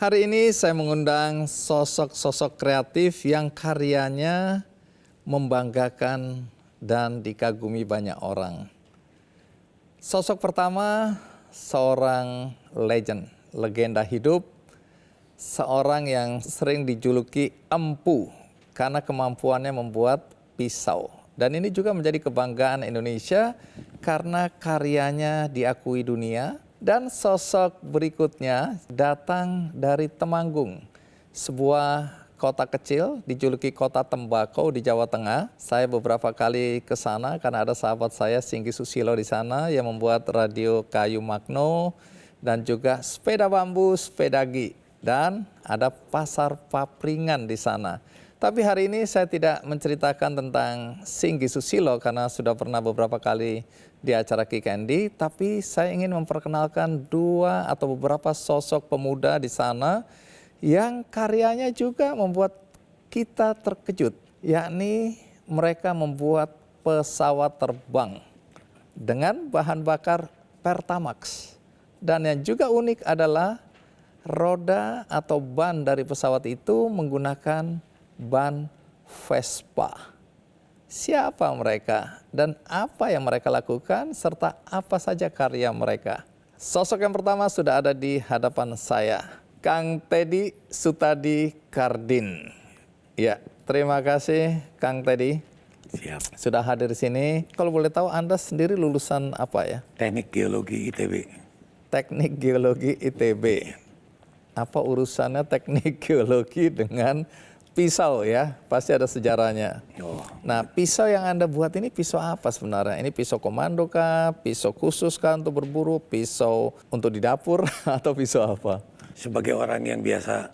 Hari ini saya mengundang sosok-sosok kreatif yang karyanya membanggakan dan dikagumi banyak orang. Sosok pertama, seorang legenda hidup, seorang yang sering dijuluki empu karena kemampuannya membuat pisau. Dan ini juga menjadi kebanggaan Indonesia karena karyanya diakui dunia. Dan sosok berikutnya datang dari Temanggung, sebuah kota kecil dijuluki kota tembakau di Jawa Tengah. Saya beberapa kali ke sana karena ada sahabat saya Singgi Susilo di sana yang membuat radio kayu magno dan juga sepeda bambu, sepedagi, dan ada pasar papringan di sana. Tapi hari ini saya tidak menceritakan tentang Singgi Susilo karena sudah pernah beberapa kali di acara Kick Andy, tapi saya ingin memperkenalkan dua atau beberapa sosok pemuda di sana yang karyanya juga membuat kita terkejut, yakni mereka membuat pesawat terbang dengan bahan bakar Pertamax. Dan yang juga unik adalah roda atau ban dari pesawat itu menggunakan ban Vespa. Siapa mereka dan apa yang mereka lakukan serta apa saja karya mereka? Sosok yang pertama sudah ada di hadapan saya, Kang Teddy Sutadi Kardin. Ya, terima kasih Kang Teddy. Siap. Sudah hadir di sini. Kalau boleh tahu Anda sendiri lulusan apa ya? Teknik Geologi ITB. Teknik Geologi ITB. Apa urusannya teknik geologi dengan pisau ya? Pasti ada sejarahnya. Oh. Nah, pisau yang Anda buat ini pisau apa sebenarnya? Ini pisau komando kah? Pisau khusus kah untuk berburu? Pisau untuk di dapur? Atau pisau apa? Sebagai orang yang biasa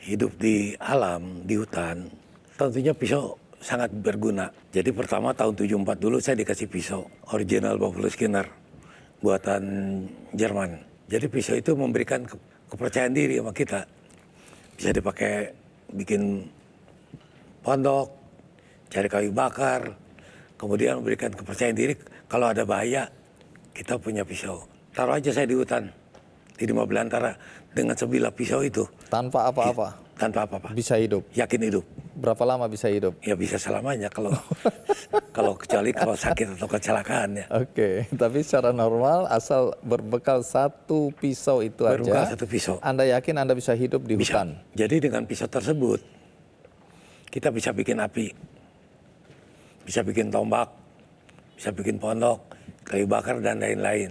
hidup di alam, di hutan, tentunya pisau sangat berguna. Jadi pertama tahun 74 dulu saya dikasih pisau. Original Buffalo Skinner. Buatan Jerman. Jadi pisau itu memberikan kepercayaan diri sama kita. Bisa dipakai bikin pondok, cari kayu bakar, kemudian memberikan kepercayaan diri kalau ada bahaya, kita punya pisau. Taruh aja saya di hutan, di Lima Belantara, dengan sebilah pisau itu. Tanpa apa-apa? Tanpa apa-apa. Bisa hidup? Yakin hidup. Berapa lama bisa hidup? Ya bisa selamanya kalau kecuali kalau sakit atau kecelakaan ya. Oke, tapi secara normal asal berbekal satu pisau itu Berbekal aja, satu pisau. Anda yakin Anda bisa hidup di Bisa. hutan? Jadi dengan pisau tersebut, kita bisa bikin api, bisa bikin tombak, bisa bikin pondok, kayu bakar, dan lain-lain.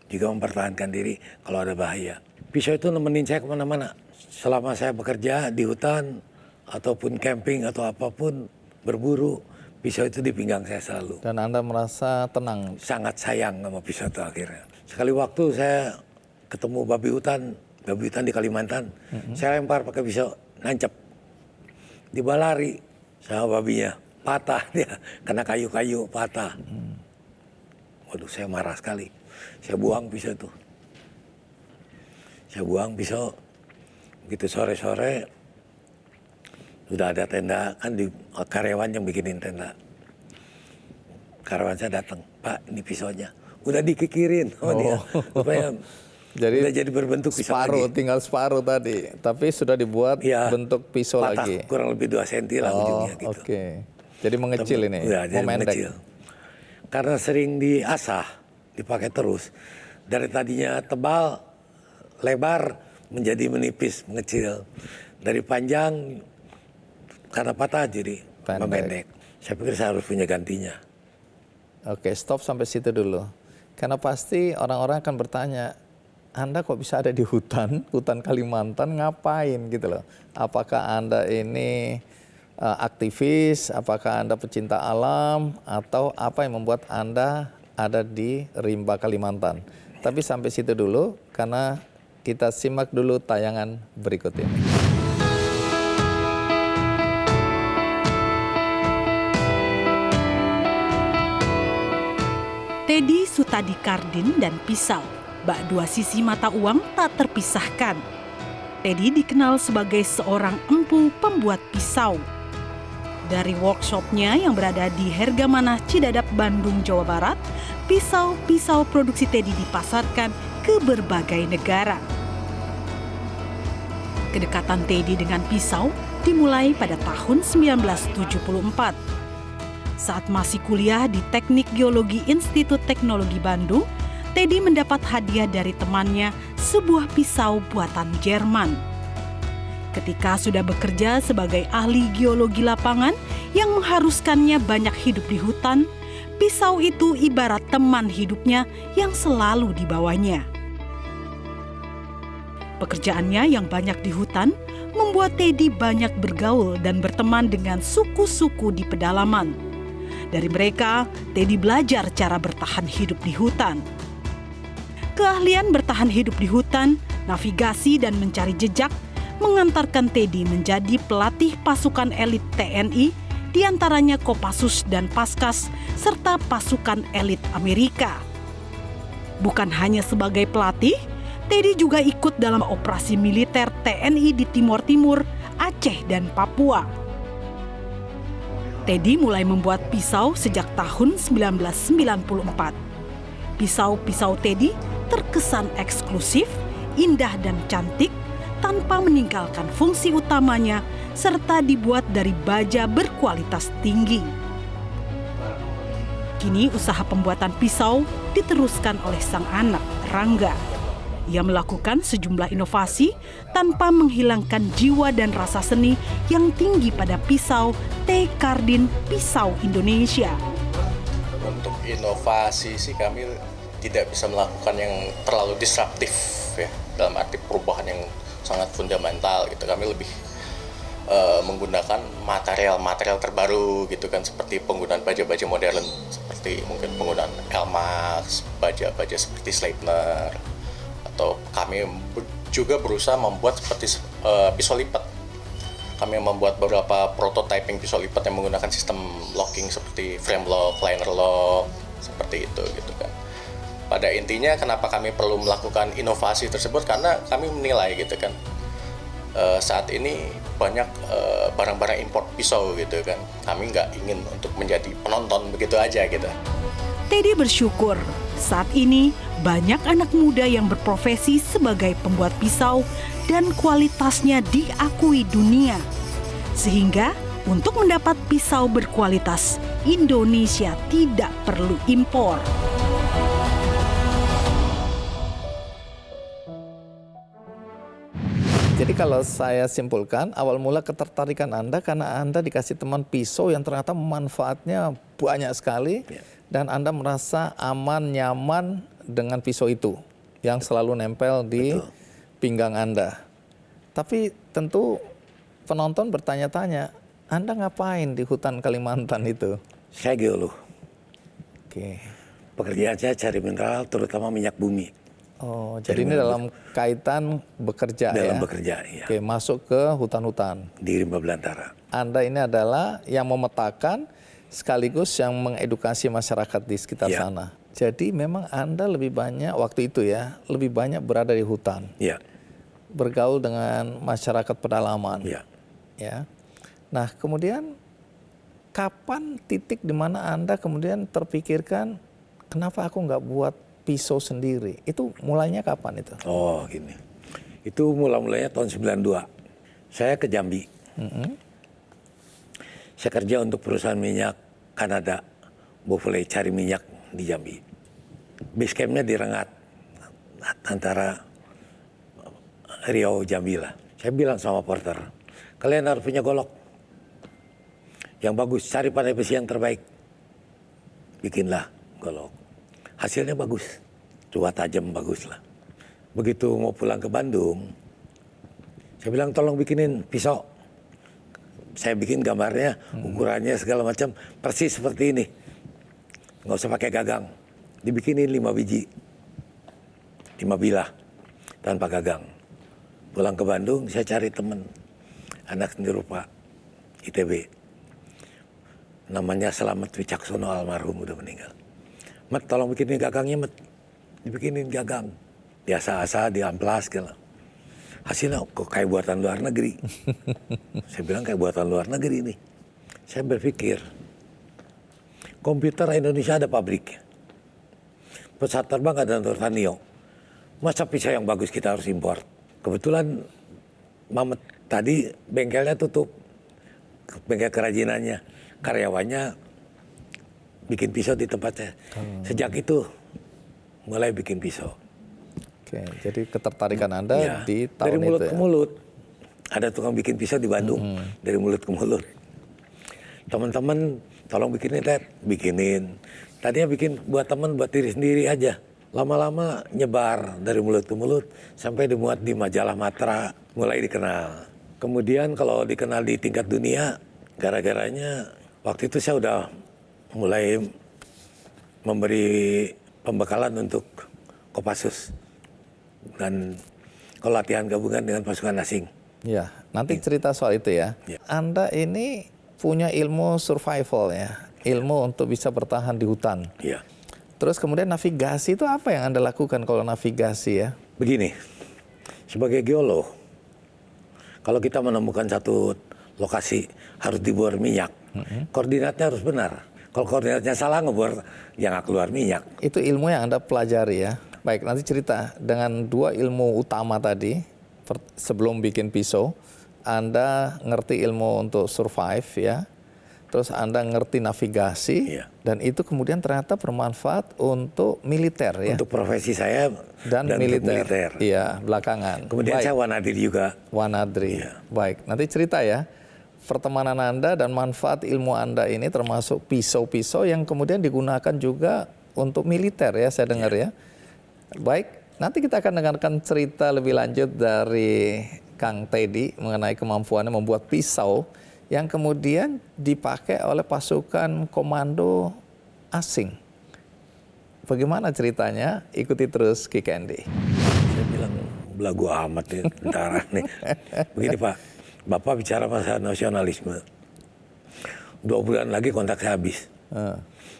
Juga mempertahankan diri kalau ada bahaya. Pisau itu nemenin saya kemana-mana. Selama saya bekerja di hutan, ataupun camping, atau apapun, berburu, pisau itu di pinggang saya selalu. Dan Anda merasa tenang? Sangat sayang sama pisau itu akhirnya. Sekali waktu saya ketemu babi hutan di Kalimantan, saya lempar pakai pisau, nancep. Dibalari sama babinya, patah dia, kena kayu-kayu patah. Waduh, saya marah sekali. Saya buang pisau itu. Saya buang pisau, begitu sore-sore, sudah ada tenda, kan di karyawan yang bikinin tenda. Karyawan saya datang, Pak ini pisaunya. Udah dikikirin sama dia, supaya udah jadi berbentuk pisau separuh, lagi. tinggal separuh tadi, tapi sudah dibuat Ya, bentuk pisau patah, lagi. kurang lebih 2 cm lah ujungnya gitu. Oke. Jadi mengecil ini, Ya, jadi memendek. mengecil. Karena sering diasah, dipakai terus. Dari tadinya tebal, lebar, menjadi menipis, mengecil. Dari panjang, karena patah jadi memendek. Saya pikir saya harus punya gantinya. Oke, stop sampai situ dulu. Karena pasti orang-orang akan bertanya, Anda kok bisa ada di hutan Kalimantan, ngapain gitu loh. Apakah Anda ini aktivis, apakah Anda pecinta alam, atau apa yang membuat Anda ada di rimba Kalimantan. Tapi sampai situ dulu, karena kita simak dulu tayangan berikut ini. Teddy Sutadi Kardin dan pisau, bak dua sisi mata uang tak terpisahkan. Teddy dikenal sebagai seorang empu pembuat pisau. Dari workshopnya yang berada di Hergamanah, Cidadap, Bandung, Jawa Barat, pisau-pisau produksi Teddy dipasarkan ke berbagai negara. Kedekatan Teddy dengan pisau dimulai pada tahun 1974. Saat masih kuliah di Teknik Geologi Institut Teknologi Bandung, Teddy mendapat hadiah dari temannya sebuah pisau buatan Jerman. Ketika sudah bekerja sebagai ahli geologi lapangan yang mengharuskannya banyak hidup di hutan, pisau itu ibarat teman hidupnya yang selalu dibawanya. Pekerjaannya yang banyak di hutan membuat Teddy banyak bergaul dan berteman dengan suku-suku di pedalaman. Dari mereka, Teddy belajar cara bertahan hidup di hutan. Keahlian bertahan hidup di hutan, navigasi dan mencari jejak mengantarkan Teddy menjadi pelatih pasukan elit TNI, diantaranya Kopassus dan Paskas, serta pasukan elit Amerika. Bukan hanya sebagai pelatih, Teddy juga ikut dalam operasi militer TNI di Timor Timur, Aceh, dan Papua. Teddy mulai membuat pisau sejak tahun 1994. Pisau-pisau Teddy terkesan eksklusif, indah dan cantik, tanpa meninggalkan fungsi utamanya, serta dibuat dari baja berkualitas tinggi. Kini usaha pembuatan pisau diteruskan oleh sang anak, Rangga. Ia melakukan sejumlah inovasi tanpa menghilangkan jiwa dan rasa seni yang tinggi pada pisau T. Cardin Pisau Indonesia. Untuk inovasi sih kami tidak bisa melakukan yang terlalu disruptif ya, dalam arti perubahan yang sangat fundamental gitu. Kami lebih menggunakan material-material terbaru gitu kan, seperti penggunaan baja-baja modern, seperti mungkin penggunaan Elmax, baja-baja seperti Sleipner, atau kami juga berusaha membuat seperti pisau lipat. Kami membuat beberapa prototyping pisau lipat yang menggunakan sistem locking seperti frame lock, liner lock, seperti itu gitu kan. Pada intinya kenapa kami perlu melakukan inovasi tersebut, karena kami menilai gitu kan, saat ini banyak barang-barang import pisau gitu kan. Kami nggak ingin untuk menjadi penonton begitu aja gitu. Teddy bersyukur saat ini banyak anak muda yang berprofesi sebagai pembuat pisau dan kualitasnya diakui dunia. Sehingga untuk mendapat pisau berkualitas, Indonesia tidak perlu impor. Jadi kalau saya simpulkan, awal mula ketertarikan Anda karena Anda dikasih teman pisau yang ternyata manfaatnya banyak sekali, dan Anda merasa aman, nyaman dengan pisau itu yang selalu nempel di pinggang Anda. Tapi tentu penonton bertanya-tanya, Anda ngapain di hutan Kalimantan itu? Saya geolog. Oke. Pekerjaan saya cari mineral, terutama minyak bumi. Oh, jadi ini dalam kaitan bekerja dalam ya? bekerja, ya. Oke, masuk ke hutan-hutan. Di Rimba Belantara. Anda ini adalah yang memetakan sekaligus yang mengedukasi masyarakat di sekitar sana. Jadi memang Anda lebih banyak waktu itu ya, lebih banyak berada di hutan. Ya. Bergaul dengan masyarakat pedalaman. Ya. Ya. Nah, kemudian kapan titik di mana Anda kemudian terpikirkan, kenapa aku nggak buat pisau sendiri? Itu mulainya kapan itu? Oh, gini. Itu mulai-mulainya tahun 92. Saya ke Jambi. Saya kerja untuk perusahaan minyak Kanada. Boleh cari minyak di Jambi. Base campnya di Rengat. Antara Riau, Jambi lah. Saya bilang sama porter, kalian harus punya golok yang bagus. Cari pandai besi yang terbaik. Bikinlah golok. Hasilnya bagus, cua tajam bagus lah. Begitu mau pulang ke Bandung, saya bilang tolong bikinin pisau. Saya bikin gambarnya, ukurannya segala macam persis seperti ini. Nggak usah pakai gagang. Dibikinin 5 biji, 5 bilah tanpa gagang. Pulang ke Bandung, saya cari teman anak seni rupa ITB. Namanya Slamet Wicaksono, almarhum, udah meninggal. Mat, tolong bikinin gagangnya, Mat. Dibikinin gagang. Biasa-asa, diamplas segala. Hasilnya kok kayak buatan luar negeri. Saya bilang kayak buatan luar negeri nih. Saya berpikir, komputer Indonesia ada pabrik. Pesawat terbang ada Nurtanio. Masa pisau yang bagus kita harus impor? Kebetulan Mamet tadi bengkelnya tutup, bengkel kerajinannya, karyawannya bikin pisau di tempat saya. Sejak itu mulai bikin pisau. Oke, jadi ketertarikan Anda Iya, di dari tahun mulut itu ke ya? mulut. Ada tukang bikin pisau di Bandung, dari mulut ke mulut. Teman-teman tolong bikinin, Ted. Bikinin. Tadinya bikin buat teman, buat diri sendiri aja. Lama-lama nyebar dari mulut ke mulut sampai dimuat di majalah Matra, mulai dikenal. Kemudian kalau dikenal di tingkat dunia, gara-garanya waktu itu saya udah mulai memberi pembekalan untuk Kopassus dan kalau latihan gabungan dengan pasukan asing. Ya, nanti cerita soal itu ya. Ya. Anda ini punya ilmu survival ya, ilmu untuk bisa bertahan di hutan. Iya. Terus kemudian navigasi itu apa yang Anda lakukan kalau navigasi ya? Begini, sebagai geolog, kalau kita menemukan satu lokasi harus dibor minyak, koordinatnya harus benar. Kalau koordinatnya salah ngebor, ya nggak keluar minyak. Itu ilmu yang Anda pelajari ya. Baik, nanti cerita dengan dua ilmu utama tadi, sebelum bikin pisau, Anda ngerti ilmu untuk survive ya, terus Anda ngerti navigasi, Iya. dan itu kemudian ternyata bermanfaat untuk militer ya. Untuk profesi saya Dan untuk militer. Iya, belakangan. Kemudian Baik. saya Wanadri juga. Wanadri. Iya. Baik, nanti cerita ya. Pertemanan Anda dan manfaat ilmu Anda ini termasuk pisau-pisau yang kemudian digunakan juga untuk militer ya, saya dengar ya. Baik, nanti kita akan dengarkan cerita lebih lanjut dari Kang Teddy mengenai kemampuannya membuat pisau yang kemudian dipakai oleh pasukan komando asing. Bagaimana ceritanya? Ikuti terus Ki Kendi. Saya bilang belagu amat nih tentara nih. Begini Pak, Bapak bicara masalah nasionalisme. 2 bulan lagi kontrak saya habis.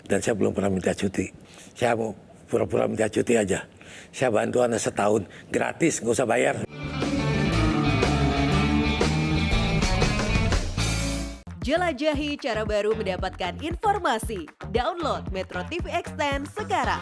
Dan saya belum pernah minta cuti. Saya mau pura-pura minta cuti aja. Saya bantu Anda setahun gratis, nggak usah bayar. Jelajahi cara baru mendapatkan informasi. Download Metro TV Extend sekarang.